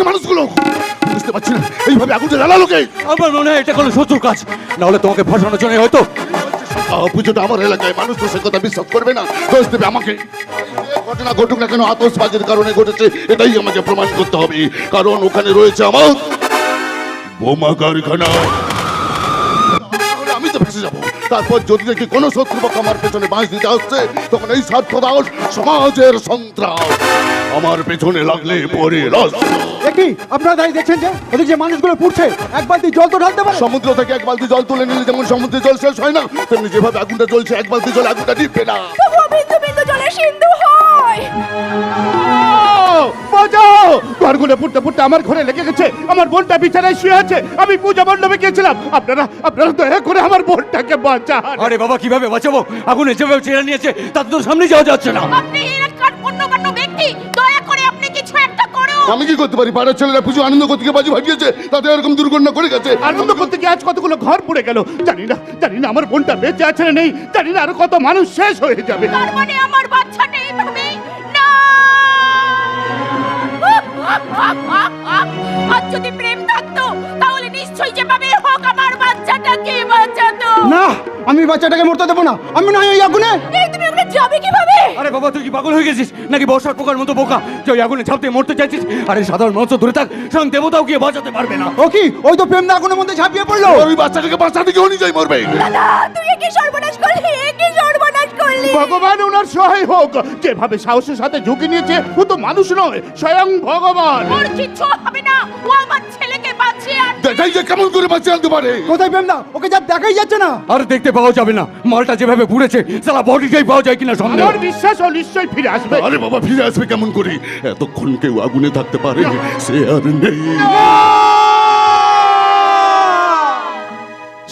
মানুষগুলো বুঝতে পারছি না এইভাবে আগুনটা জ্বালালো কে? আমার মনে হয় এটা কোনো শত্রুর কাজ, না হলে তোমাকে ফাঁসানোর জন্য হয়তো। পুজোটা আমার এলাকায়, মানুষ তো সে কথা বিশ্বাস করবে না, দোষ দেবে আমাকে। ঘটনা ঘটুক না কেন, আতশবাজির কারণে ঘটেছে এটাই আমাকে প্রমাণ করতে হবে, কারণ ওখানে রয়েছে আমার বোমা কারখানা। আমি তো ফেসে যাবো। তারপর যদি দেখি কোনো শত্রুপক্ষ আমার পেছনে বাঁশ দিতে হচ্ছে, তখন এই স্বার্থদাস সমাজের সন্ত্রাস আমার পেছনে লাগলে পরে দেখি আপনারা দাঁড়িয়ে দেখছেন যে ওদের যে মানুষগুলো পুড়ছে, এক বালতি জল তো ঢালতে পারে। সমুদ্র থেকে এক বালতি জল তুলে নিলে যেমন সমুদ্রে জল শেষ হয় না, তেমনি যেভাবে আগুনটা জ্বলছে এক বালতি জল আগুনটা নিভবে না। বিন্দু বিন্দু জলে সিন্ধু হয়। বাঁচাও! ঘরগুলো পুড়তে পুড়তে আমার ঘরে লেগে গেছে, আমার বোনটা বিছানায় শুয়ে আছে, আমি পূজা মণ্ডপে গিয়েছিলাম। আপনারা দয়া করে আমার বোনটাকে বাঁচান। আরে বাবা, কিভাবে বাঁচাবো? আগুনে যেভাবে ছেড়ে নিয়েছে তার তো সামনে যাওয়া যাচ্ছে না। আপনি এলাকার গণ্যমান্য ব্যক্তি, দয়া করে আপনি কিছু একটা করুন। আমি কি করতে পারি? পাড়ার ছেলেরা পুজো আনন্দ করতে গিয়ে বাজি ফাটিয়েছে, তাতে এরকম দুর্ঘটনা করে গেছে। আনন্দ করতে গিয়ে আজ কতগুলো ঘর পুড়ে গেল। জানি না আমার বোনটা বেঁচে আছে না নেই, জানি না আরো কত মানুষ শেষ হয়ে যাবে। তার মানে আমার বাচ্চাটা এইভাবে না। আর যদি প্রেম থাকতো তাহলে নিশ্চয়ই যেভাবে হোক আমার বাচ্চাটাকে বাঁচাতো। না, আমি বাচ্চাটাকে মরতে দেবো না। আমি না এই আগুনে। এই তুমি ওখানে যাবে কিভাবে? আরে বাবা, তুই কি পাগল হয়ে গেছিস নাকি? বর্ষার পোকার মতো বোকা যে ওই আগুনে ঝাঁপতে মরতে চাইছিস? আরে সাধারণ মানুষ দূরে থাক, স্বয়ং দেবতাও গিয়ে বাঁচাতে পারবে না। ও কি, ওই তো প্রেম আগুনের মধ্যে ঝাঁপিয়ে পড়লো। ওই বাচ্চাটাকে বাঁচাতে গিয়ে নিজেই মরবে। দাদা, তুই কি সর্বনাশ করলি? কি সর্বনাশ করলি? ভগবান ওনার সহায় হোক। যেভাবে সাহসের সাথে ঝুঁকি নিয়েছে, ও তো মানুষ নয়, স্বয়ং ভগবান। ওর কিচ্ছু হবে না, ও আমার ছেলেকে বাঁচিয়ে আর দেখাই যে কেমন করে বাঁচিয়ে আনতে পারে। কোথায় প্রেমদা? ওকে যা দেখাই যাচ্ছে না। আর দেখতে পাওয়া যাবে না, মালটা যেভাবে পুড়েছে সালা বডিটাই পাওয়া যায় কিনা সন্দেহ। আমার বিশ্বাস ও নিশ্চয়ই ফিরে আসবে। আরে বাবা, ফিরে আসবে কেমন করে? এতক্ষণ কেউ আগুনে থাকতে পারে সে আর নেই।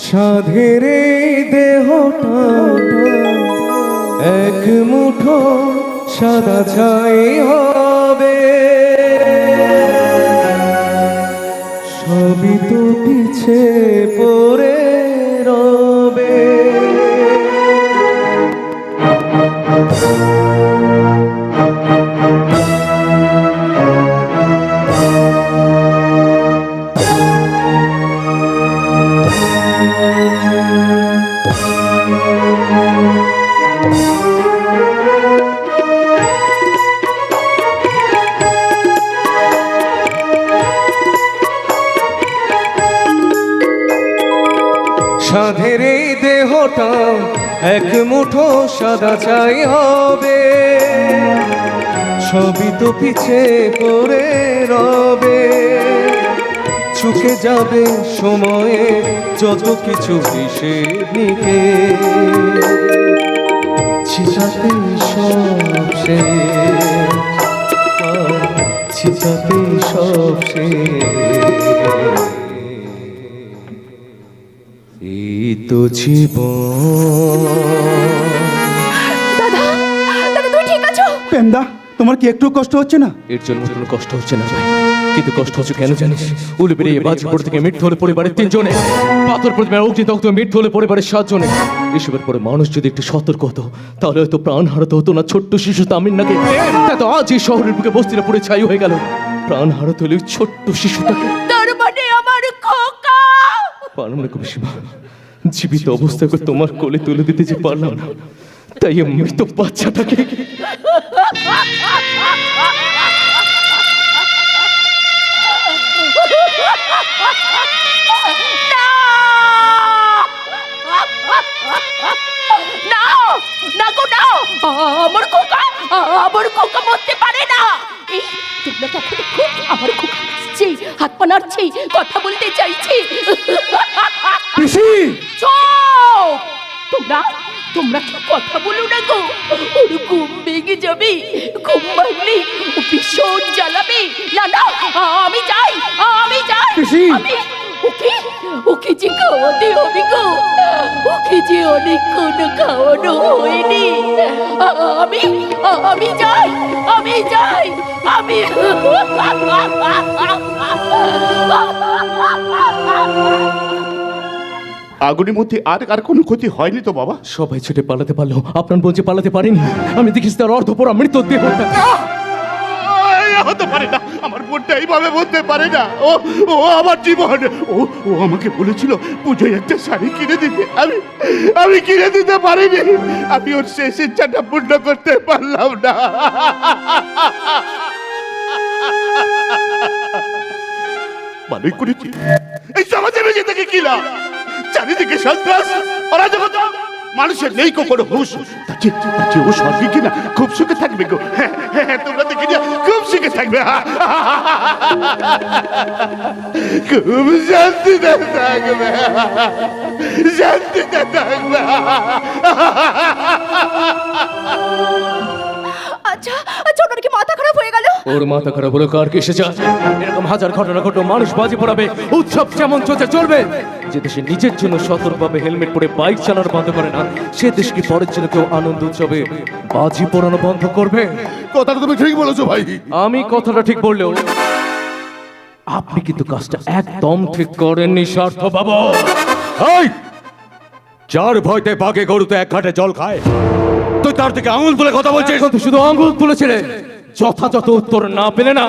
সাধের দেহটা এক মুঠো সাদা ছাই হবে, সবই তো পিছে পড়ে রবে। সাধের এই দেহটা এক মুঠো সাদা ছাই হবে, সবই তো পিছে পড়ে রবে। চুকে যাবে সময়ে যত কিছু হিসেব নিকে, ছিটাতে সব শেষ, ছিটাতে সব শেষ। এই তো জীবন। দাদা, দাদা তুই ঠিক আছো? প্রেমদা, তোমার কি একটু কষ্ট হচ্ছে না? এর জন্য কোনো কষ্ট হচ্ছে না ভাই, কিন্তু কষ্ট হচ্ছে কেন জানিস? উলে বেরিয়ে বাজপুর থেকে মৃত্যু হলে পরিবারের 3 জনে, পাথর প্রতিমার অগ্নিদগ্ধ মৃত্যু হলে পরিবারের 7 জনে। এসবের পরে মানুষ যদি একটু সতর্ক হতো তাহলে হয়তো প্রাণ হারাতে হতো না ছোট্ট শিশু তামিলনাকে। তো আজ এই শহরের বুকে বস্তিরা পুড়ে ছাই হয়ে গেল, প্রাণ হারাতে হলে ছোট্ট শিশুটাকে। তার মানে আমার খোকা। পারলাম না কবিসীমা, জীবিত অবস্থায় তোমার কোলে তুলে দিতে যে পারলাম না, তাই এই মৃত বাচ্চাটাকে। আমার খোকা মরতে পারে না। এই তোমরা দেখো দেখো, আমার খোকা আসছে, হাত পা নাড়ছে, কথা বলতে চাইছে। চুপ! তোমরা কি কথা বলো না গো? ওর ঘুম ভেঙে যাবে, ঘুম ভাঙলে ও ভীষণ জ্বালাবে। না না, আমি যাই। ওকে যে খাওয়াতে হবে গো, ওকে যে অনেকক্ষণ খাওয়ানো হয়নি। আমি যাই। আগুনের মধ্যে আর কোনো ক্ষতি হয়নি তো বাবা? সবাই ছুটে পালাতে পারলো, আপনার বলছে পালাতে পারেনি। আমি দেখিস তার অর্ধপরা মৃত দেহটা। হতে পারে না, আমার বোনটা এইভাবে বলতে পারে না। ও ও আমার জীবন। ও ও আমাকে বলেছিল পুজোয় একটা শাড়ি কিনে দিতে, আমি কিনে দিতে পারিনি। আমি ওর শেষ ইচ্ছাটা পূর্ণ করতে পারলাম না। ভালোই করেছি, এই সমাজে বেঁচে থেকে কি লাভ? চারিদিকে সন্ত্রাস, অরাজকতা, মানুষের নেই কোনো হুঁশ। তার চেয়ে ও স্বর্গে কিনা খুব সুখে থাকবে গো। হ্যাঁ, তোমরা দেখে যা, খুব সুখে থাকবে, খুব শান্তিতে থাকবে, শান্তিতে থাকবে। আচ্ছা ছোটর কি মাথা খারাপ হয়ে গেল? ওর মাথা খারাপ হলো কার কিসে যায়? এরকম হাজার ঘটনা ঘটলো, মানুষ বাজি পড়াবে, উৎসব যেমন চলছে চলবে। যে দেশে নিজের জন্য সতর্কভাবে হেলমেট পরে বাইক চালানো বন্ধ করে না, সে দেশ কি পরের জন্য কেউ আনন্দ উৎসবে বাজি পোড়ানো বন্ধ করবে? কথাটা তুমি ঠিক বলেছো ভাই। আমি কথাটা ঠিক বললেও আপনি কিন্তু কাজটা একদম ঠিক করেননি স্বার্থ বাবা। এই যার ভয়তে বাঘে গরুতে এক ঘাটে জল খায়, তুই তার থেকে আঙুল তুলে কথা বলছিস? এখন তো শুধু আঙ্গুল তুলেছিলে, যথাযথ উত্তর না পেলে না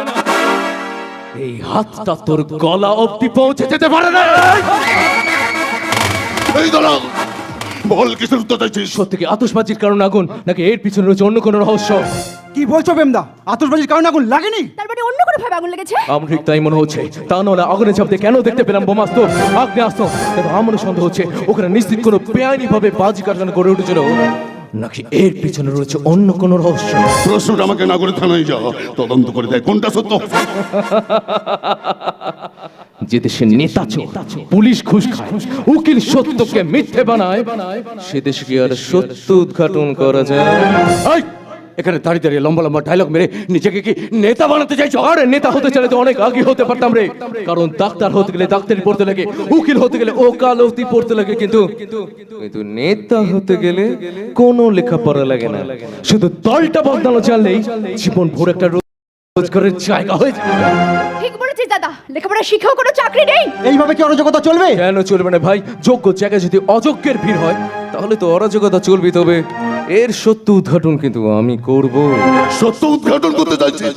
এই হাতটা তোর গলা অবধি পৌঁছে যেতে পারে না। এই দাঁড়াও, বল কিসের উত্তর চাইছিস? সত্যি কি আতশবাজির কারণে আগুন, নাকি এর পিছনে রয়েছে অন্য কোনো রহস্য? কি বলছো বেমদা? আতশবাজির কারণে আগুন লাগেনি? তার মানে অন্য কোনো ভাবে আগুন লেগেছে? আমার ঠিক তাই মনে হচ্ছে। তা নাহলে আগুনে চাপতে কেন দেখতে পেলাম বোমাস্ত, আগ্নেয়াস্ত্র? কিন্তু আমার সন্দেহ হচ্ছে ওখানে নিশ্চিত কোনো বেআইনি ভাবে বাজি কারখানা গড়ে উঠেছিল, নাকি এর পিছনে রয়েছে অন্য কোনো রহস্য। প্রশ্নটা আমাকে না করে থানায় যাও, তদন্ত করে দেয় কোনটা সত্য। যে দেশে নেতা চোর, পুলিশ ঘুষ খায়, উকিল সত্যকে মিথ্যে বানায়, সে দেশে কি আর সত্য উদ্ঘাটন করা যায়? এই, এখানে দাঁড়িয়ে দাঁড়িয়ে লম্বা লম্বা ডায়লগ মেরে নিজেকে কি নেতা বানাতে চাইছো? আরে নেতা হতে চাইলে তো অনেক আগে হতে পারতাম রে। কারণ ডাক্তার হতে গেলে ডাক্তারি পড়তে লাগে, উকিল হতে গেলে ওকালতি পড়তে লাগে, কিন্তু নেতা হতে গেলে কোনো লেখাপড়া লাগে না। শুধু দলটা বদলানো জানলেই জীবন ভোর একটা রোজগারের জায়গা হয়ে যায়। ঠিক বলেছিস দাদা, লেখাপড়া শিখেও কোনো চাকরি নেই। এইভাবে কি অরাজকতা চলবে? কেন চলবে না ভাই? যোগ্য জায়গায় যদি অযোগ্যের ভিড় হয়, তাহলে তো অরাজকতা চলবে। তবে এর সত্য উদ্ঘাটন কিন্তু আমি করব। সত্য উদ্ঘাটন করতে চাইছিস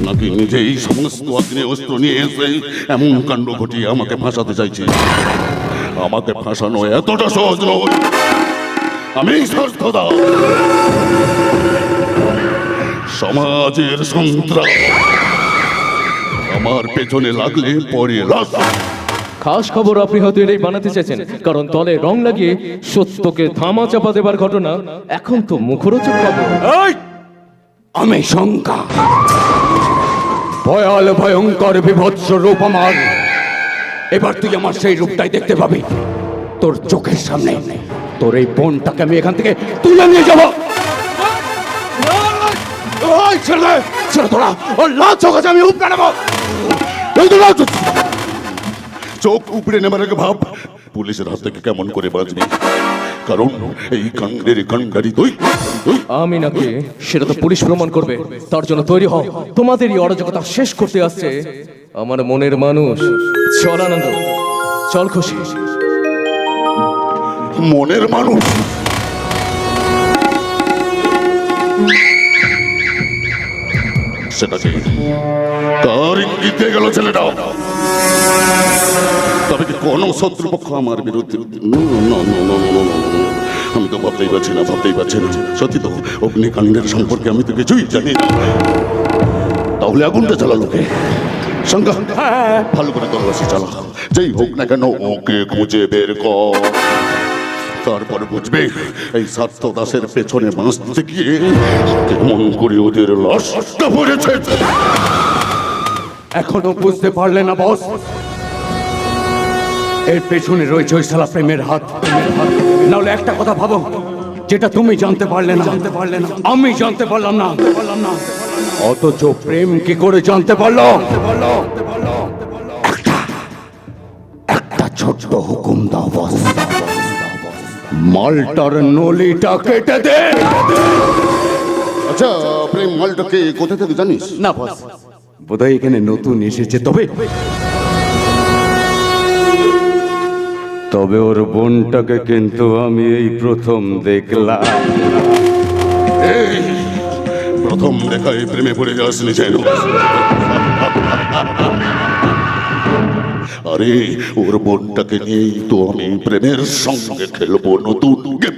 নাকি নিজে এই সমস্ত আগ্নেয় অস্ত্র নিয়ে এসে এমন কাণ্ড ঘটিয়ে আমাকে ফাঁসাতে চাইছিস? আমাকে ফাঁসানো এতটা সহজ নয়। আমি স্বার্থদা, সমাজের সন্ত্রাস। আমার পেছনে লাগলে পরে লাশ। খাস খবর আপনি হয়তো এটাই বানাতে চাইছেন, কারণ দলে রং লাগিয়ে সত্যকে ধামা চাপা দেবার ঘটনা এখন তো মুখরোচক খবর। এই, আমি শঙ্কা, ভয়াল ভয়ঙ্কর বিভৎস রূপ আমার। এবার তুই আমার সেই রূপটাই দেখতে পাবি তোর চোখের সামনে। তোর এই বোনটাকে আমি এখান থেকে তুলে নিয়ে যাবো। ওই ছেলে, ছেলে তোরা ওর লাল চোখ আছে, আমি উপড়ে নেবো। এই তো লাল চোখ। চোখ উপড়ে নেবার আগে ভাব পুলিশের হাত থেকে কেমন করে বাঁচবি, কারণ এই কাণ্ডের কাণ্ডারি তুই। আমি নাকি সেটা তো পুলিশ প্রমাণ করবে। তার জন্য তৈরি হও, তোমাদের এই অরাজকতা শেষ করতে আসছে আমার মনের মানুষ। চল আনন্দ, চল খুশি। মনের মানুষ? সেটা কি? কার ইঙ্গিত দিয়ে গেল ছেলেটা? তবে কি কোনো শত্রুপক্ষ আমার বিরুদ্ধে? আমি তো ভাবতেই পারছি না। সত্যি তো অগ্নিকাণ্ডের সম্পর্কে আমি তো কিছুই জানি না। তাহলে আগুনটা চালালো কে? শঙ্কা, ভালো করে তল্লাশি চালা। যেই হোক না কেন ওকে খুঁজে বের কর, তারপরে বুঝবে এই স্বার্থ দাসের পেছনে বাঁচতে গিয়ে কেমন করে ওদের লাশটা পড়েছে। এখনো বুঝতে পারলে না বস? এর পেছনে রয়েছে ওই শালা প্রেমের হাত। নাহলে একটা কথা ভাবো, যেটা তুমি জানতে পারলে না, আমি জানতে পারলাম না, অথচ প্রেম কি করে জানতে পারলো? একটা ছোট্ট হুকুম দাও বস, মালটার নলিটা কেটে দে। আচ্ছা, প্রেম মালটাকে কোথা থেকে জানিস? না বস, বোধহয় এখানে নতুন এসেছে। তবে তবে ওর বোনটাকে কিন্তু আমি এই প্রথম দেখলাম। এই প্রথম দেখায় প্রেমে পড়ে যাসনি যেন। আরে ওর বোনটাকে নিয়েই তো আমি প্রেমের সঙ্গে খেলবো নতুন গেম।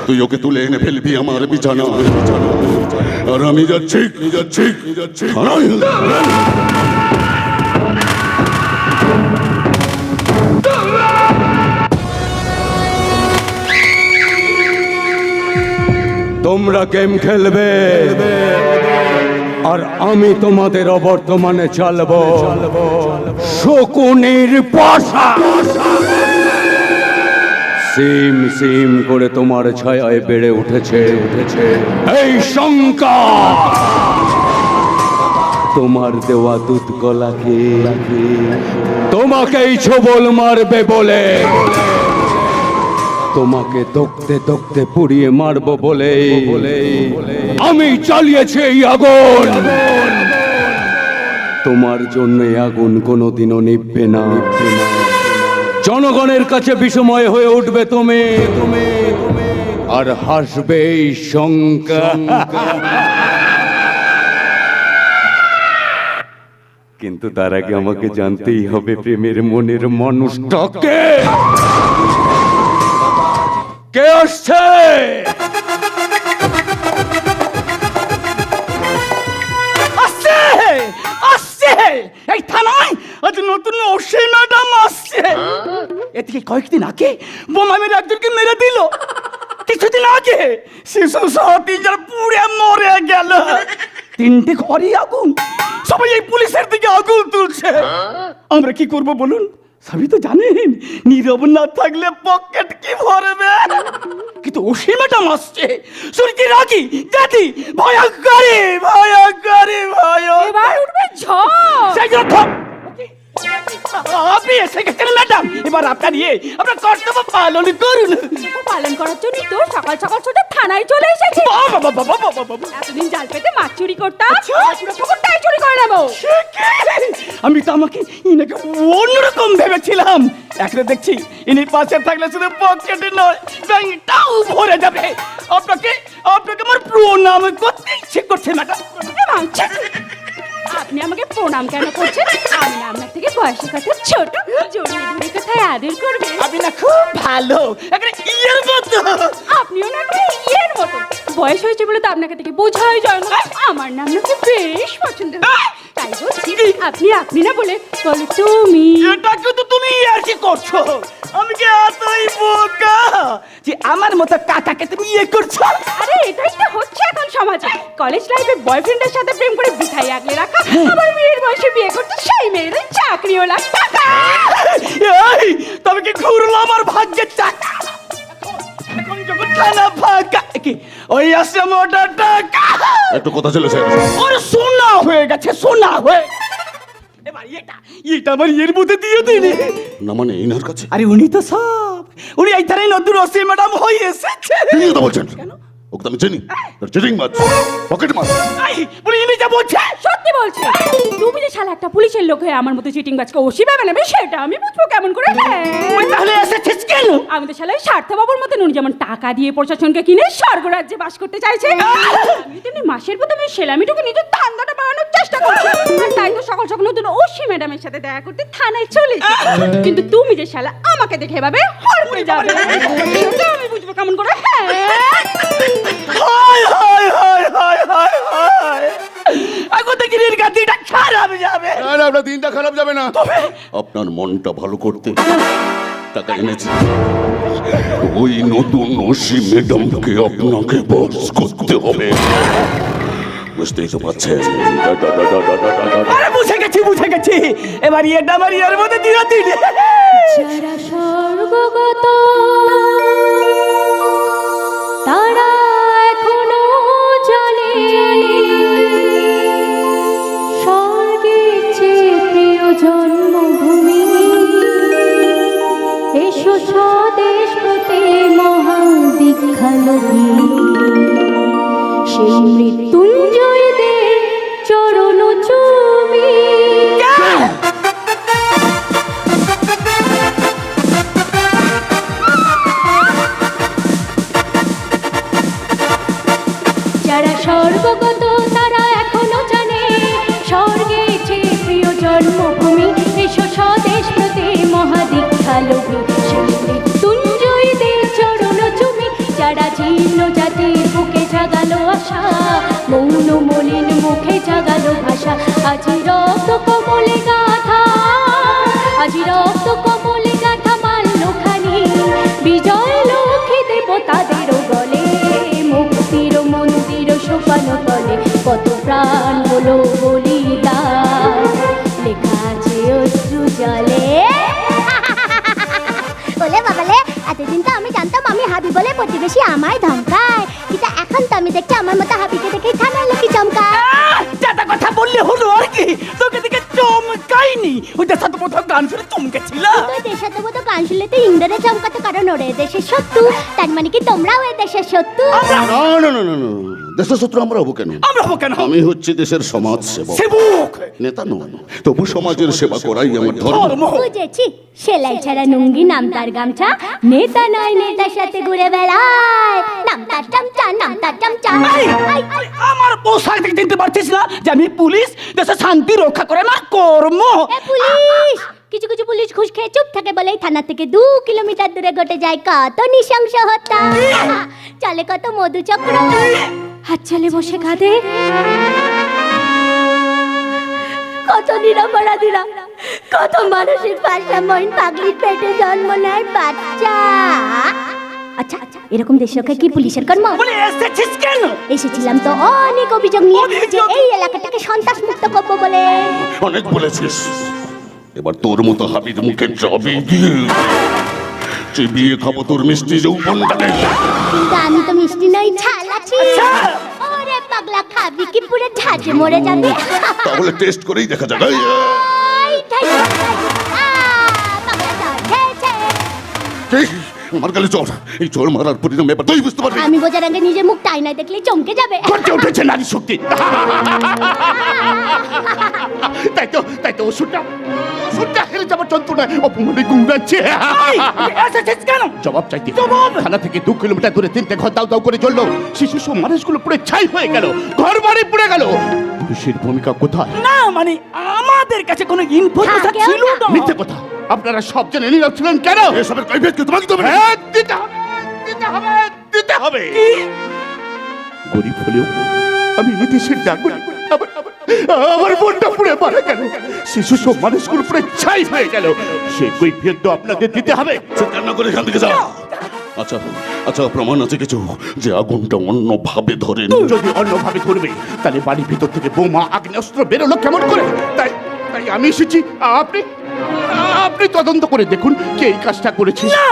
তুই ওকে তুলে এনে ফেলবি আমার বিছানা, আর আমি যাচ্ছি থানায়। তোমরা গেম খেলবে আর আমি তোমাদের অবর্তমানে চালবো শকুনির পাশা। সিম সিম করে তোমার ছায়ায় বেড়ে উঠেছে এই শঙ্কা। তোমার দেওয়া দুধ গলাকে তোমাকেই ছবল মারবে বলে, তোমাকে দগতে দগতে পুড়িয়ে মারবো বলে আমি চালিয়েছি এই আগুন। তোমার জন্য আগুন কোনোদিনও নিভবে না। জনগণের কাছে বিষময় হয়ে উঠবে তুমি, আর হাসবে এই শঙ্কা। কিন্তু তার আগে আমাকে জানতেই হবে প্রেমের মনের মানুষটাকে। কে আসছে? আসছে আসছে এই থানায় আজ নতুন ওসি ম্যাডাম আসছে। এদিকে কয়েকদিন আগে বোমা মেরে একজনকে মেরে দিল, কিছুদিন আগে শিশু সহ তিনজন পুড়ে মরে গেল। 3টে ঘরে আগুন, সবাই এই পুলিশের দিকে আগুন তুলছে। আমরা কি করব বলুন? সবই তো জানেন, নীরব না থাকলে পকেট কি ভরবে। কিন্তু ওসি ম্যাডাম আসছে, শুনছি রাখি জাতি ভয়ঙ্করী ভয়ঙ্করী এবার উঠবে ঝড়। সেই জন্য আপনি এসে গেছেন ম্যাডাম, এবার আপনার আপনার কর্তব্য পালন করুন। পালন করার জন্য তো সকাল সকাল ছোট থানায় চলে এসেছি। বাবা বাবা বাবা বাবা, এতদিন জাল পেতে মাছ চুরি করতাম, পুরো পুকুরটাই চুরি করে নেবো। আমি তো আমাকে ইনাকে অন্যরকম ভেবেছিলাম। এখন দেখছি ইনি পাশে থাকলে শুধু পকেটে নয় ব্যাংকটাও ভরে যাবে। আপনাকে আপনাকে আমার প্রণাম করতে ইচ্ছে করছে ম্যাডাম। আপনি আমাকে প্রণাম কেন করছেন? আমি না আপনার থেকে বয়সে কত ছোট, জড়িয়ে ধরে কোথায় আদর করবে। আপনি না খুব ভালো, একটা ইয়ের মতো। আপনিও না একটা ইয়ের মতো। বয়স হয়েছে বলে তো আপনাকে থেকে বোঝাই যায় না। আমার না আপনাকে বেশ পছন্দ হয়, তাই বলছি আপনি না বলে বলো তুমি। এটা কিন্তু তুমি আর কি করছো? আমি কি এতই বোকা যে আমার মতো কাকাকে তুমি ইয়ে করছো? আরে এটাই তো হচ্ছে এখন সমাজে। কলেজ লাইফে বয়ফ্রেন্ডের সাথে প্রেম করে বিথাই আগলে রাখা, আবার মেয়ের বয়সে বিয়ে করতে সেই মেয়েদের চাকরিও লাগে। এই তবে কি ঘুরলো আমার ভাগ্যের চাকা? এখন যখন থানা ফাঁকা, কি ওই আসে মোটা টাকা একটু কথা ছিল স্যার। ওরে সোনা হয়ে গেছে, সোনা হয়ে। এবার এটা আমার ইয়ের মধ্যে দিয়ে দিনি। না মানে ইনার কাছে আরে উনি তো সব, উনি এই ধারে নতুন ওসি ম্যাডাম হয়ে এসেছে। কি কথা বলছেন? ওকে তো আমি চিনি, তার চিটিং মাছ, পকেট মাছ। উনি ইনি যা বলছে সত্যি বলছি। তুমি যে শালা একটা পুলিশের লোক হয়ে আমার মতো চিটিং বাজকে ওসি ভেবে নেবে, সেটা আমি বুঝবো কেমন করে? ওই তাহলে এসেছিস কেন? আমি তো শালা স্বার্থবাবুর মতন, উনি যেমন টাকা দিয়ে প্রশাসনকে কিনে স্বর্গরাজ্যে বাস করতে চাইছে, আমি তেমনি মাসের প্রথমে সেলামিটুকু নিজের ধান্দাটা বাড়ানোর চেষ্টা করছি। আর তাই তো সকাল সকাল নতুন ওসি ম্যাডামের সাথে দেখা করতে থানায় চলে। কিন্তু তুমি যে শালা আমাকে দেখে ভাবে হড়পড়ে যাবে, সেটা আমি বুঝবো কেমন করে? হায় হায় হায় হায় হায় হায়, এখন দেখি গাদিটা খারাপ যাবে। না না, আপনার দিনটা খারাপ যাবে না। আপনার মনটা ভালো করতে টাকা এনেছি। ওই নতুন ওসি ম্যাডামকে আপনাকে বস করতে হবে, বুঝতেই তো পারছেন। আরে বুঝে গেছি, এবার এটা আমার ইয়ের মধ্যে দিয়ে দিলে। যারা স্বর্গগত তারা এখনো জানে স্বর্গের চেয়ে প্রিয় জন্মভূমি। এসো স্বদেশ প্রতি মহান দীক্ষানবী, সেই মৃত্যুঞ্জয়দের চরণ চুমি। স্বর্গগত তারা এখনো জানে স্বর্গে চেয়ে প্রিয় জন্মভূমি এসো স্বদেশ প্রতি মহাদীক্ষা লোভী সেই মৃত্যুঞ্জয়ীদের চরণ চুমি যারা জীর্ণ জাতির বুকে জাগালো আশা মৌন মলিন মুখে জাগালো ভাষা আজি রক্ত কমলে গাথা আজি রক্ত কমলে গাথা মাল্যখানি বিজয় লক্ষ্মী দেবতাদের গলে মুক্তির মন্দির সোপান তলে কত প্রাণ হলো বলিদান লেখা আছে অশ্রু জলে। বলে বাবালে এতদিন তো আমি জানতাম আমি হাবি বলে প্রতিবেশী আমায় ধমকায়, কিন্তু এখন তো আমি দেখছি আমার মতো হাবিকে দেখেই থানার লোকই চমকায়। যাতা কথা বললে হলো আর কি, তোকে দেখে চমকাইনি, ওইটা সাথে কোথাও গান শুনে চমকেছিল। তুই দেশের দেবো তো গান শুনলে তো ইন্দ্রে চমকাতো, কারণ ওরে দেশের শত্রু, তার মানে কি তোমরাও এই দেশের শত্রু? না না না না না, দেশের শত্রু আমরা হবো কেন? আমরা হবো কেন? আমি হচ্ছে দেশের সমাজ সেবক, সেবক নেতা নয়, তবু সমাজের সেবা করাই আমার ধর্ম। ধর্ম। বুঝেছি, সেলাই ছাড়া নুঙ্গি নাম তার গামছা, নেতা নয় নেতার সাথে ঘুরে বেড়ায়, নাম তার চামচা নাম তার চামচা। আমার পোশাক দেখে চিনতে পারছিস না যে আমি পুলিশ, দেশের শান্তি রক্ষা করে না কর্ম। এ পুলিশ, কিছু কিছু পুলিশ ঘুষ খেয়ে চুপ থাকে বলেই থানা থেকে 2 কিলোমিটার দূরে ঘটে যায় কত নৃশংস হত্যা, চলে কত মধুচক্র, হাত চলে বসে কাঁদে কত নিরপরাধীরা, কত মানসিক ভারসাম্যহীন পাগলির পেটে জন্ম নেয় বাচ্চা। আচ্ছা আচ্ছা, এরকম দেশকে কি পুলিশের কর্ম? বলে এসেছিস কেন? এসেছিলাম তো অনেক অভিযোগ নিয়ে যে এই এলাকাটাকে সন্ত্রাস মুক্ত করবো বলে। অনেক বলেছিস, এবার তোর মতো হাবির মুখে জবি দিয়ে চিবিয়ে খাবো তোর মিষ্টি যৌবনটাকে। কিন্তু আমি তো মিষ্টি নই, ছাল আছি। ওরে পাগলা, খাবি কি পুরো ঝাঁঝে মরে যাবে? তাহলে টেস্ট করেই দেখা যাবে। এই ঠাই, পাগলা চল, ছে, ছে। আমার গালে চোর, এই চোর মারার পরিণাম এবার তুই বুঝতে পারবি। আমি বোঝার আগে নিজের মুখটা আয়নায় দেখলেই চমকে যাবে। গর্জে উঠেছে নারী শক্তি। তাই তো ওষুধটা হেরে যাবার যন্ত্রণায় অপমানে গুঁড়াচ্ছে। এসেছিস কেন? জবাব চাইতে জবাব? থানা থেকে 2 কিলোমিটার দূরে 3টে ঘর দাউ দাউ করে জ্বললো, শিশু সব মানুষগুলো পুরো ছাই হয়ে গেল, ঘর বাড়ি পুড়ে গেল। পুলিশের ভূমিকা কোথায়? না মানে আমাদের কাছে কোনো ইনফরমেশন থাকেও ছিল না। মিথ্যে কথা, আপনারা সব জেনে নীরব ছিলেন কেন? এসবের কৈফিয়ত কি তোমাকে দেবে? হ্যাঁ, দিতে হবে, দিতে হবে, দিতে হবে। গরিব হলেও আমি এই দেশের নাগরিক, আমার বোনটা পুড়ে মারা গেল, শিশু সব মানুষগুলো পুরো ছাই হয়ে গেল, সেই কৈফিয়ত তো আপনাদের দিতে হবে। কান্না করে এখান থেকে যাও। আচ্ছা আচ্ছা, প্রমাণ আছে কিছু যে আগুনটা অন্যভাবে ধরে? যদি অন্যভাবে ধরবে তাহলে বাড়ির ভিতর থেকে বোমা আগ্নেয়াস্ত্র বেরোলো কেমন করে? তাই তাই আমি এসেছি, আপনি তদন্ত করে দেখুন কে এই কাজটা করেছে। না,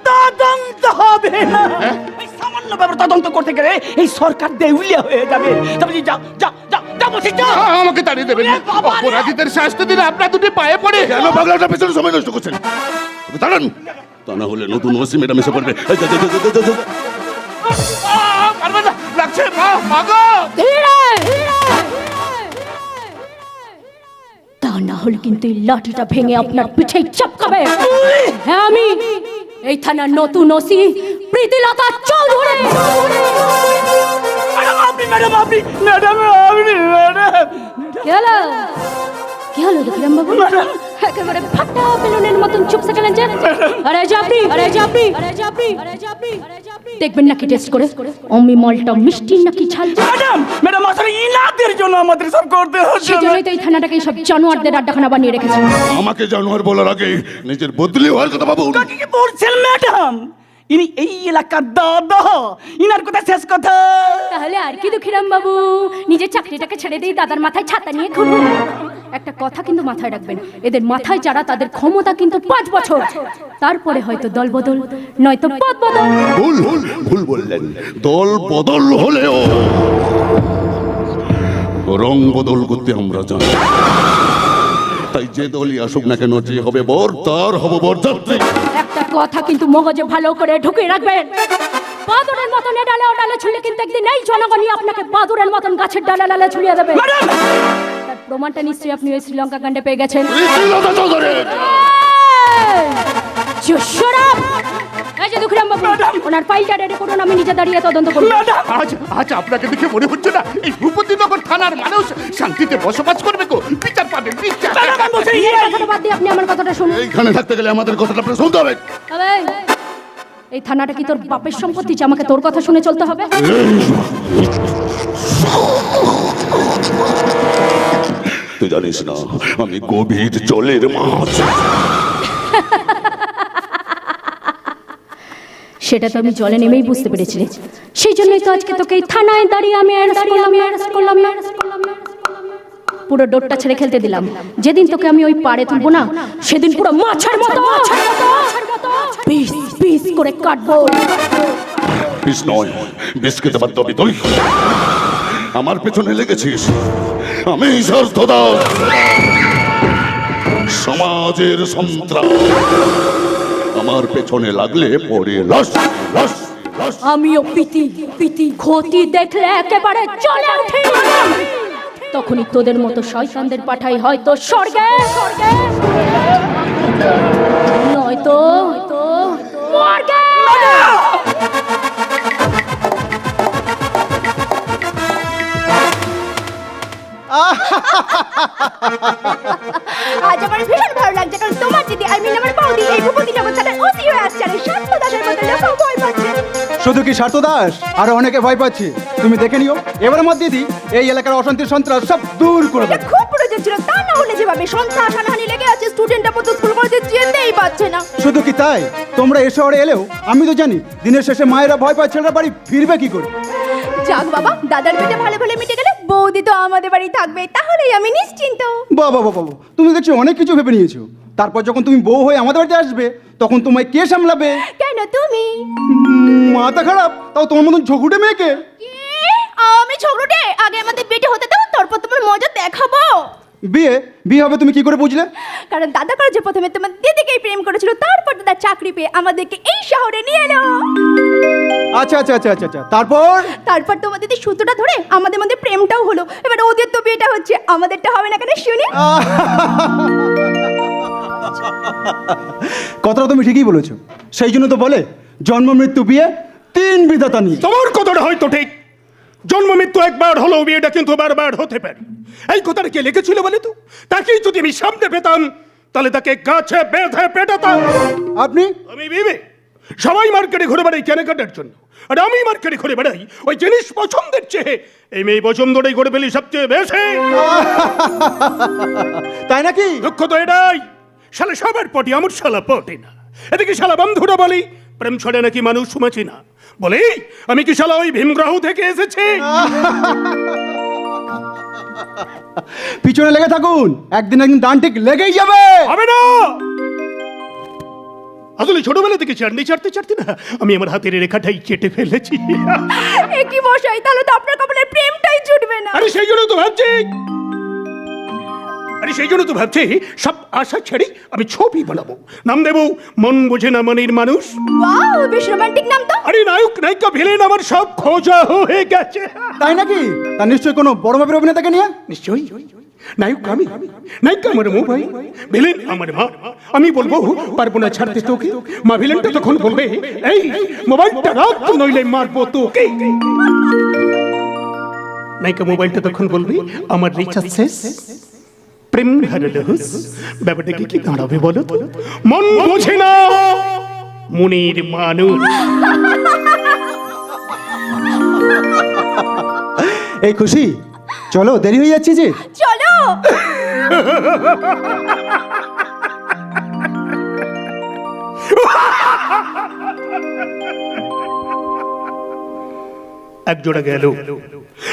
তদন্ত হবে না। এই সামান্য ব্যাপার তদন্ত করতে গেলে এই সরকার দেউলিয়া হয়ে যাবে। তবে যা যা যা যা বলছি যা। আমাকে তাড়িয়ে দেবেন না, অপরাধীদের শাস্তি দিলে আপনার দুটি পায়ে পড়ে। কেন পাগলাটা পেছনে সময় নষ্ট করছেন? দাঁড়ান, তা না হলে নতুন ওসি ম্যাডাম এসে পড়বে। এই যা, যা, যা, যা, যা, যা। পারবে না, লাগছে মা গো। তা না হলে কিন্তু এই লাঠিটা ভেঙে আপনার পিঠে চাপকাবে। হ্যাঁ, আমি এই থানার নতুন ওসি প্রীতিলতা চৌধুরী। আপনি ম্যাডাম, আপনি ম্যাডাম, আপনি ম্যাডাম। কি হলো? কি হলো দুঃখিরাম বাবু? একেবারে ফাটা বেলুনের মতন চুপসে গেলেন যে। আরে জাপরি, আরে জাপরি, আরে জাপরি, আরে জাপরি, দেখবেন নাকি টেস্ট করে অমি মলটা মিষ্টি নাকি ঝাল? ম্যাডাম, ম্যাডাম আসলে ইনাদের জন্য আমাদের সব করতে হচ্ছে। সেজন্যই তো এই থানাটাকে সব জানোয়ারদের আড্ডাখানা বানিয়ে রেখেছে। আমাকে জানোয়ার বলার আগে নিজের বদলি হওয়ার কথা ভাবুন। কাকে কি বলছেন ম্যাডাম? ইনি এই এলাকার দাদা, ইনার কথা শেষ কথা। তাহলে আর কি দুঃখিরাম বাবু, নিজের চাকরিটাকে ছেড়ে দিয়ে দাদার মাথায় ছাতা নিয়ে ঘুরুন। একটা কথা কিন্তু মাথায় রাখবেন, এদের মাথায় যারা তাদের ক্ষমতা কিন্তু 5 বছর, তারপরে হয়তো দল বদল নয়তো পদ বদল। ভুল ভুল ভুল বললেন, দল বদল হলেও রং বদল করতে আমরা জানি। তাই যে দলই আসুক না কেন, যে হবে বর তার হব বরযাত্রী। একটা কথা কিন্তু মগজে ভালো করে ঢুকিয়ে রাখবেন, বাদুরের মতন ডালে ও ডালে ছুঁড়লে কিন্তু একদিন এই জনগণই আপনাকে বাদুরের মতন গাছের ডালে ডালে ছুঁড়িয়ে দেবে। তার প্রমাণটা নিশ্চয়ই আপনি ওই শ্রীলঙ্কা কাণ্ডে পেয়ে গেছেন। প্রীতিলতা চৌধুরী, যে দুঃখরাম বাবু, ওনার ফাইলটা রেডি করুন, আমি নিজে দাঁড়িয়ে তদন্ত করব। আজ আপনাকে দেখে মনে হচ্ছে না এই ভূপতিনগর থানার মানুষ শান্তিতে বসবাস করবে গো? বিচার পাবে বিচার। এই কথাটা বাদ দিয়ে আপনি আমার কথাটা শুনুন। এইখানে থাকতে গেলে আমাদের কথাটা আপনার শুনতে হবে। আবে, এই থানাটা কি তোর বাপের সম্পত্তি যে আমাকে তোর কথা শুনে চলতে হবে? তুই জানিস না আমি গভীর জলের মাছ। সেটা তো আমি জলে নেমেই বুঝতে পেরেছি। সেই জন্যই তো আজকে তোকে এই থানায় দাঁড়িয়ে আমি অ্যারেস্ট করলাম। পুরো ডোরটা ছেড়ে খেলতে দিলাম। যেদিন তোকে আমি ওই পাড়ে তুলবো না, সেদিন পুরো মাছের মতো পিস পিস করে কাটবো। বিষ নয়, বিষ খেতে বাধ্য হবি তুই। আমার পেছনে লেগেছিস, আমি স্বার্থদাস, সমাজের সন্ত্রাস। আমার পেছনে লাগলে পরে লাশ লাশ লাশ। আমিও পিতি ক্ষতি দেখলে একেবারে চলে উঠি। তখনই তোদের মতো শয়তানদের পাঠাই হয়তো স্বর্গে, নয়তো মর্গে। আজ আমার ভীষণ ভালো লাগছে, কারণ তোমার দিদি আমার বৌদি এই ভূপতিনগর থানার ওসি হয়ে আসছে, আর শান্ত দাসের মতো লোকও ভয় পাচ্ছে। শুধু কি স্বার্থ দাস, আরো অনেকে ভয় পাচ্ছে। তুমি দেখে নিও, এবার মধ্যে দিদি এই এলাকার অশান্তি সন্ত্রাস সব দূর করে এটা দেবে। খুব প্রয়োজন ছিল, তা না হলে যেভাবে সন্ত্রাস হানাহানি লেগে আছে, স্টুডেন্টরা মতো স্কুল কলেজে যেতেই পারছে না। শুধু কি তাই, তোমরা এ শহরে এলেও আমি তো জানি দিনের শেষে মায়েরা ভয় পায় ছেলেরা বাড়ি ফিরবে কি করে। যাক বাবা, দাদার পেটে ভালো ভালো মিটে গেলে বৌদি তো আমাদের বাড়ি থাকবে, তাহলেই আমি নিশ্চিন্ত। বাবা বাবা বাবা, তুমি দেখছি অনেক কিছু ভেবে নিয়েছো। তারপর যখন তুমি বউ হয়ে আমাদের বাড়িতে আসবে, তখন তোমায় কে সামলাবে? কেন তুমি? মাথা খারাপ, তাও তোমার মতন ঝগড়ে মেয়েকে। কি? আমি ঝগড়ুটে? আগে আমাদের বিয়ে হতে দাও, তারপর তোমার মজা দেখাবো। বিয়ে বিয়ে হবে তুমি কি করে বুঝলে? কারণ দাদা করে যে প্রথমে তোমার দিদিকেই প্রেম করেছিল, তারপর দাদা চাকরি পেয়ে আমাদেরকে এই শহরে নিয়ে এলো। আচ্ছা আচ্ছা আচ্ছা আচ্ছা আচ্ছা, তারপর? তারপর তোমার দিদি সূত্রটা ধরে আমাদের মধ্যে প্রেমটাও হলো। এবার ওদের তো বিয়েটা হচ্ছে, আমাদেরটা হবে না কেন শুনি? কথাটা তুমি ঠিকই বলেছো। সেই জন্য তো বলে জন্ম মৃত্যু বিয়ে তিন বিধাতা নিয়ে। তোমার কথাটা হয়তো ঠিক, জন্ম মৃত্যু একবার হলো, বিয়েটা কিন্তু বারবার হতে পারে। এই কথাটা কে লিখেছিল বলে তো? তাকেই যদি আমি সামনে পেতাম, তাহলে তাকে গাছে বেঁধে পেটাতাম। আপনি? আমি বিবে সবাই মার্কেটে ঘুরে বেড়াই কেনাকাটার জন্য, আর আমি মার্কেটে ঘুরে বেড়াই ওই জিনিস পছন্দের চেয়ে এই মেয়ে পছন্দটাই করে ফেলি সবচেয়ে বেশি। তাই নাকি? দুঃখ তো এটাই, শালা সবার পটি, আমার শালা পটে না। এদিকে শালা বন্ধুরা বলি প্রেম ছড়ে নাকি মানুষ শুনেছি না, বলি আমি কি শালা ওই ভীমগ্রহ থেকে এসেছি? পিছনে লেগে থাকুন, একদিন একদিন দান ঠিক লেগেই যাবে। হবে না। আসলে ছোটবেলা থেকে চাটনি চাটতে না আমি আমার হাতের রেখাটাই কেটে ফেলেছি। এ কি মশাই, তাহলে তো আপনার কপালে প্রেমটাই জুটবে না। আরে সেই জন্য তো ভাবছি সব আশা ছেড়ে আমি ছবি বানাবো, নাম দেবো মন বোঝে না মনের মানুষ। ওয়াও, বেশ রোমান্টিক নাম তো। আরে নায়ক নায়িকা ভিলেন আমার সব খোঁজা হয়ে গেছে। তাই নাকি? তা নিশ্চয়ই কোনো বড় মাপের অভিনেতাকে নিয়ে। নিশ্চয়ই, নায়ক আমি, নায়িকা আমার মোবাইল, ভিলেন আমার মা। আমি বলবো পারবো না ছাড়তে তোকে, মা ভিলেনটা তখন বলবে এই মোবাইলটা রাখ, নইলে মারবো তোকে। নায়িকা মোবাইলটা তখন বলবে আমার রিচার্জ শেষ, প্রেম হারালো হুস। ব্যাপারটাকে কি দাঁড়াবে বলো তো? মন বোঝে না মনের মানুষ। এই খুশি, চলো দেরি হয়ে যাচ্ছে যে। চলো। এক জোড়া গেল,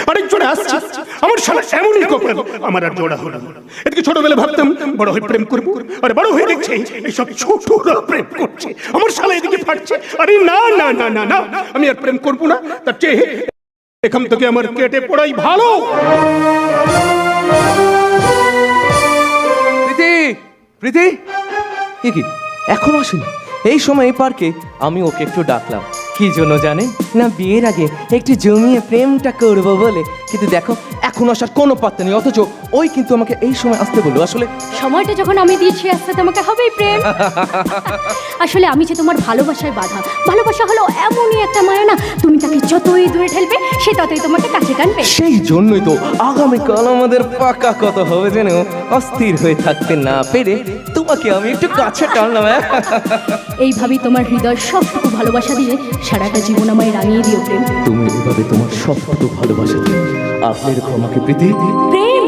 আরেক জোড়া আসছে। আমার শালা এমনই কপাল, আমার আর জোড়া হলো না। এদিকে ছোটবেলা ভাবতাম বড় হয়ে প্রেম করবো, আর বড় হয়ে দেখছি এইসব ছোটরা প্রেম করছে। আমার শালা এদিকে ফাটছে। আরে না না না না না, আমি আর প্রেম করবো না, তার চেয়ে এখান থেকে আমার কেটে পড়াই ভালো। প্রীতি, প্রীতি, এ কি এখনো আসেনি? এই সময় এই পার্কে আমি ওকে একটু ডাকলাম, কি জন্য জানেন না? বিয়ের আগে একটু জমিয়ে প্রেমটা করব বলে। কিন্তু দেখো এখন আসার কোনো পাত্তা নেই, অথচ ওই কিন্তু আমাকে এই সময় আসতে বললো। আসলে সময়টা যখন আমি দিয়েছি আসতে তোমাকে হবেই প্রেম। আসলে আমি যে তোমার ভালোবাসায় বাধা। ভালোবাসা হলো এমনই একটা মায়া না, তুমি তাকে যতই দূরে ঠেলবে সে ততই তোমাকে কাছে টানবে। সেই জন্যই তো আগামীকাল আমাদের পাকা কথা হবে, যেন অস্থির হয়ে থাকতে না পেরে তোমাকে আমি একটু কাছে টানলাম। এইভাবেই তোমার হৃদয় সবটুকু ভালোবাসা দিয়ে সারাটা জীবন আমায় রাঙিয়ে দিও প্রেম। তুমি এভাবে তোমার সবটুকু ভালোবাসা দিয়ে আপনি এরকম আমাকে প্রীতি প্রেম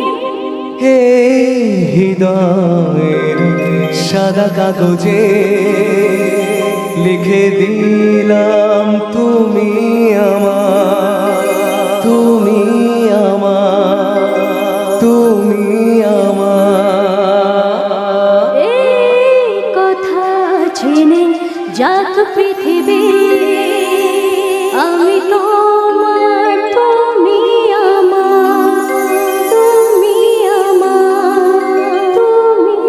হে হৃদয়ের সাদা কাগজে লিখে দিলাম তুমি আমার, তুমি আমার, তুমি আমার। এই কথা জেনে যাক পৃথিবী আমি তোমার, তুমি আমার, তুমি আমার, তুমি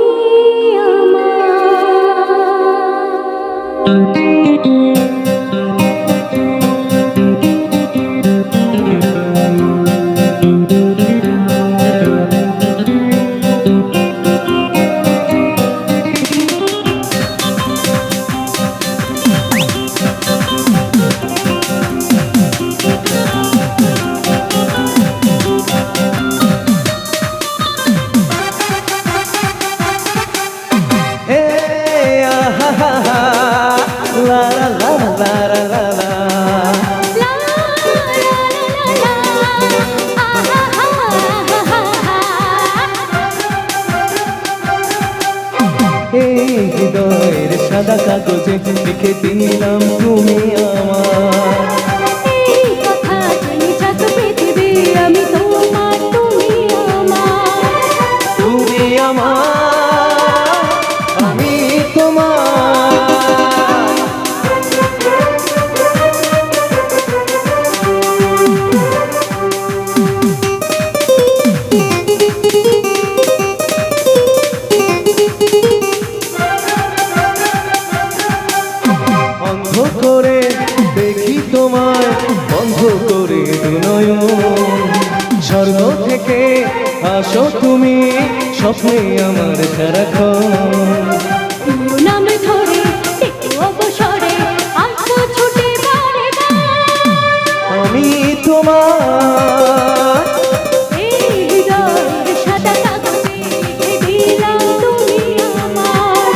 হে আহা লা লা লা লা লা লা। এই হৃদয়ের সাদা কাগজে লিখে দিলাম তুমি আমার। এই কথা জেনে যাক পৃথিবী আমি তোমার, তুমি আমার। তুমি আমার, আমি তোমার। অন্ধ করে দেখি তোমায়, বন্ধ করে দু নয়ন। স্বর্গ থেকে আসো তুমি, স্বপ্নে আমার সারাক্ষণ। প্রিয় নাম ধরে একটু অবসরে আসো ছুটে বারে আমি তোমার। এই হৃদয়ের সাদা কাগজে লিখে দিলাম তুমি আমার।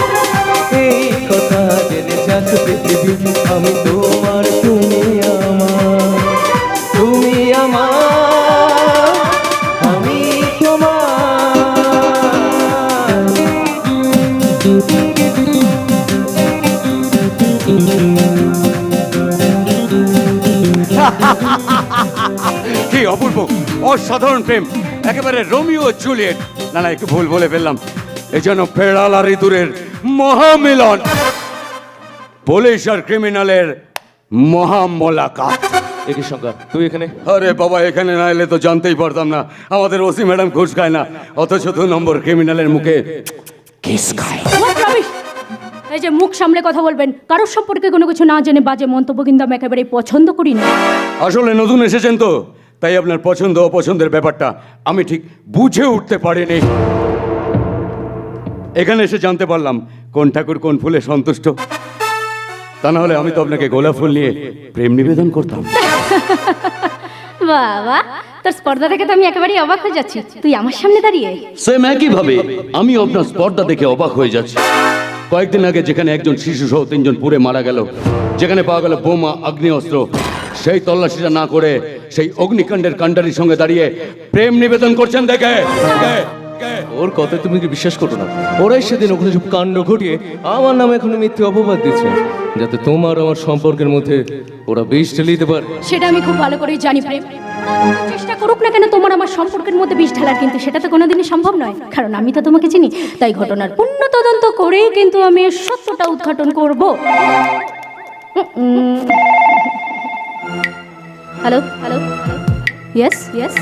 এই কথা জেনে যাক পৃথিবী আমি তোমার, তুমি আমার, তুমি আমার, আমি কি অপূর্ব অসাধারণ প্রেম, একেবারে রোমিও ও জুলিয়েট। না না, একটু ভুল বলে ফেললাম। এই যেন বেড়াল আর ইঁদুরের মহামিলন, পুলিশ আর ক্রিমিনালের মহামোলাকাত। একই সংজ্ঞা। তুই এখানে? আরে বাবা, এখানে না এলে তো জানতেই পারতাম না আমাদের ওসি ম্যাডাম ঘুষ খায় না, অথচ 2 নম্বর ক্রিমিনালের মুখে কিস খায়। What rubbish! এই যে মুখ সামলে কথা বলবেন, কারোর সম্পর্কে কোনো কিছু না জেনে বাজে মন্তব্য কিন্তু আমি একেবারে পছন্দ করি না। আসলে নতুন এসেছেন তো, তাই আপনার পছন্দ অপছন্দের ব্যাপারটা আমি ঠিক বুঝে উঠতে পারিনি। এখানে এসে জানতে পারলাম কোন ঠাকুর কোন ফুলে সন্তুষ্ট। তা না হলে আমি তো আপনাকে গোলাপ ফুল নিয়ে প্রেম নিবেদন করতাম। বাবা, তোর স্পর্ধা দেখে তো আমি একেবারেই অবাক হয়ে যাচ্ছি। তুই আমার সামনে দাঁড়িয়ে সেম একই ভাবে আমি আপনার স্পর্ধা দেখে অবাক হয়ে যাচ্ছি। কয়েকদিন আগে যেখানে একজন শিশু সহ 3 জন পুড়ে মারা গেল, যেখানে পাওয়া গেল বোমা, আগ্নেয়াস্ত্র, সেই তল্লাশিটা না করে সেই অগ্নিকাণ্ডের কাণ্ডারির সঙ্গে দাঁড়িয়ে প্রেম নিবেদন করছেন দেখে। ওর কথা তুমি কি বিশ্বাস করো না? ওরাই সেদিন ওখানে সব কাণ্ড ঘটিয়ে আমার নামে এখনো মিথ্যে অপবাদ দিচ্ছে, যাতে তোমার আমার সম্পর্কের মধ্যে ওরা বিষ ঢেলে দিতে পারে। সেটা আমি খুব ভালো করেই জানি প্রেম। চেষ্টা করুক না কেন তোমার আমার সম্পর্কের মধ্যে বিষ ঢালার, কিন্তু সেটা তো কোনোদিনই সম্ভব নয়, কারণ আমি তো তোমাকে চিনি। তাই ঘটনার পূর্ণ তদন্ত করেই কিন্তু আমি এর সত্যটা উদ্ঘাটন করব। হ্যালো হ্যালো, ইয়েস ইয়েস,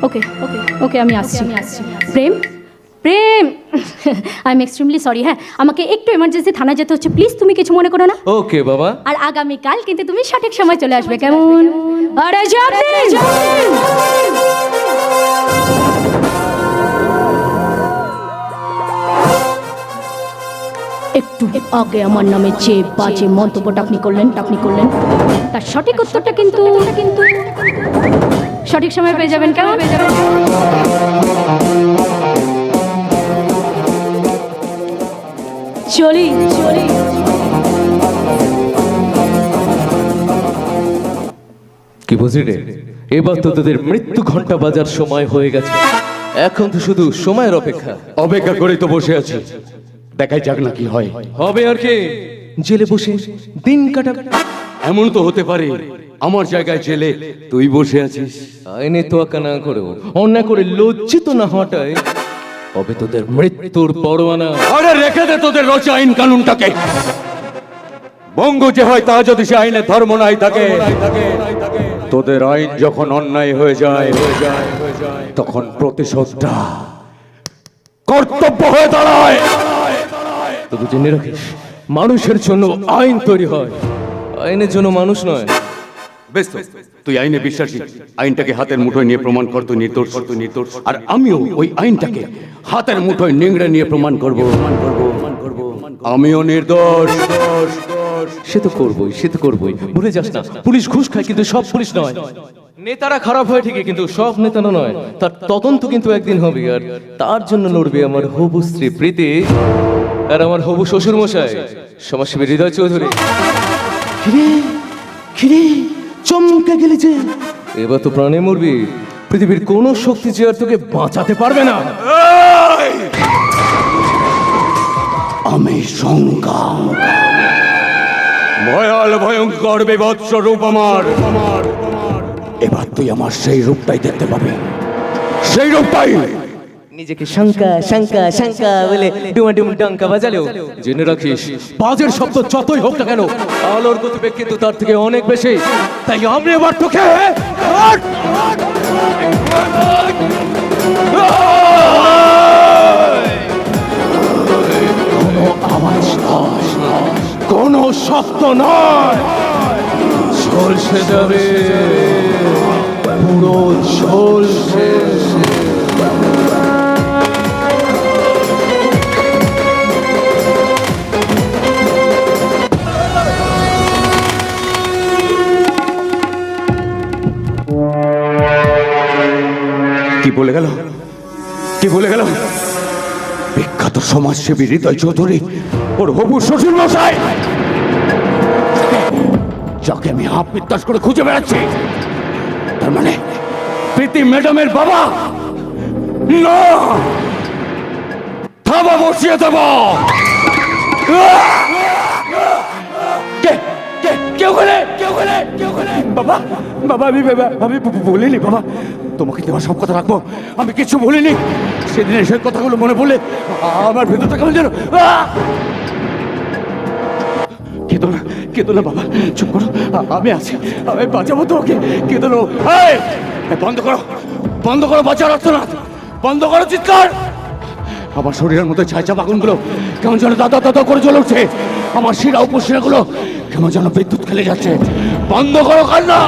ওকে ওকে ওকে, আমি আসছি। প্রেম প্রেম আই এম এক্সট্রিমলি সরি। হ্যাঁ, আমাকে একটু এমার্জেন্সি থানায় যেতে হচ্ছে, প্লিজ তুমি কিছু মনে করো না। ওকে বাবা। আর আগামীকাল কিন্তু তুমি সঠিক সময় চলে আসবে, কেমন? আরে যাবেন। একটু আগে আমার নামে যে বাজে মন্তব্যটা আপনি করলেন তার সঠিক উত্তরটা কিন্তু সঠিক সময় পেয়ে যাবেন, কেমন? চলি। কি বুঝলি রে, এবার তো তোদের মৃত্যু ঘন্টা বাজার সময় হয়ে গেছে। এখন তো শুধু সময়ের অপেক্ষা। অপেক্ষা করে তো বসে আছি, দেখাই যাক না কি হয়। হবে আর কি, জেলে বসে দিন কাটা। এমন তো হতে পারে আমার জায়গায় জেলে তুই বসে আছিস। আইনে তোয়াক্কা না করেও অন্যায় করে লজ্জিত না হওয়াটাই হবে তোদের মৃত্যুর পরোয়ানা। আরে রেখে দে তোদের রচা আইন কানুনটাকে। বঙ্গ যে হয় তা যদি সে আইনে ধর্ম নাই থাকে, তোদের আইন যখন অন্যায় হয়ে যায় তখন প্রতিশোধটা কর্তব্য হয়ে দাঁড়ায়। তবু জেনে রাখিস, মানুষের জন্য আইন তৈরি হয়, আইনের জন্য মানুষ নয়। বেশ তো, তুই আইনে বিশ্বাসী, আইনটাকে হাতের মুঠোয় নিয়ে প্রমাণ কর তুই নির্দোষ। আর আমিও ওই আইনটাকে হাতের মুঠোয় নিংড়ে নিয়ে প্রমাণ করব। আমিও নির্দোষ। সে তো করবই। ভুলে যাস না, পুলিশ ঘুষ খায় কিন্তু সব পুলিশ নয়। নেতারা খারাপ হয় ঠিকই, কিন্তু সব নেতারা নয়। তার তদন্ত কিন্তু একদিন হবে, আর তার জন্য লড়বে আমার হবু স্ত্রী প্রীতি আর আমার হবু শ্বশুর মশাই সমাজসেবী হৃদয় চৌধুরী। খিরে চমকে গেলি যে, এবার তো প্রাণে মরবি। পৃথিবীর কোন শক্তি যে আর তোকে বাঁচাতে পারবে না। আমি সংগ্রাম, ভয়াল ভয়ঙ্কর বিভৎস রূপ আমার। এবার তুই আমার সেই রূপটাই দেখতে পাবি, সেই রূপটাই। নিজেকে শঙ্কা বলে ডুমাডুম ডঙ্কা বাজালেও জেনে রাখিস, বাজের শব্দ যতই হোক না কেন, আলোর গতিবেগ কিন্তু তার থেকে অনেক বেশি। তাই আমি এবার তোকে কোনো আওয়াজ নয়, কোনো শব্দ নয়, ঝলসে যাবে, পুরো ঝলসে। কি বলে গেল বিখ্যাত সমাজসেবী হৃদয় চৌধুরী, ওর হবু শ্বশুর মশাই, যাকে আমি হাফ বিত্তাস করে খুঁজে বেড়াচ্ছি। তার মানে প্রীতি ম্যাডামের বাবা না, থাবা বসিয়ে দেব। বাবা আমি বলিনি বাবা, তোমাকে দেওয়া সব কথা রাখবো, আমি কিছু বলিনি। সেদিনের সেই কথাগুলো মনে পড়লে আমার ভেতরটা কেমন যেন। কেঁদো না বাবা, চুপ করো, আমি আছি, আমি বাঁচাবো তোকে। কেঁদো না, বন্ধ করো বাঁচার আর্তনাদ, বন্ধ করো চিৎকার। আমার শরীরের মধ্যে ছাইচা বাগুনগুলো কেমন যেন দাদা করে জ্বলে উঠছে। আমার শিরা উপশিরাগুলো কেমন যেন বিদ্যুৎ খেলে যাচ্ছে। বন্ধ করো কান্না।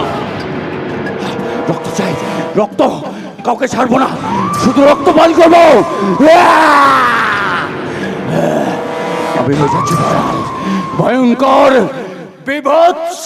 রক্ত চাই, রক্ত, কাউকে ছাড়বো না, শুধু রক্ত পান করবো। আমি হয়ে যাচ্ছি ভয়ঙ্কর বিভৎস।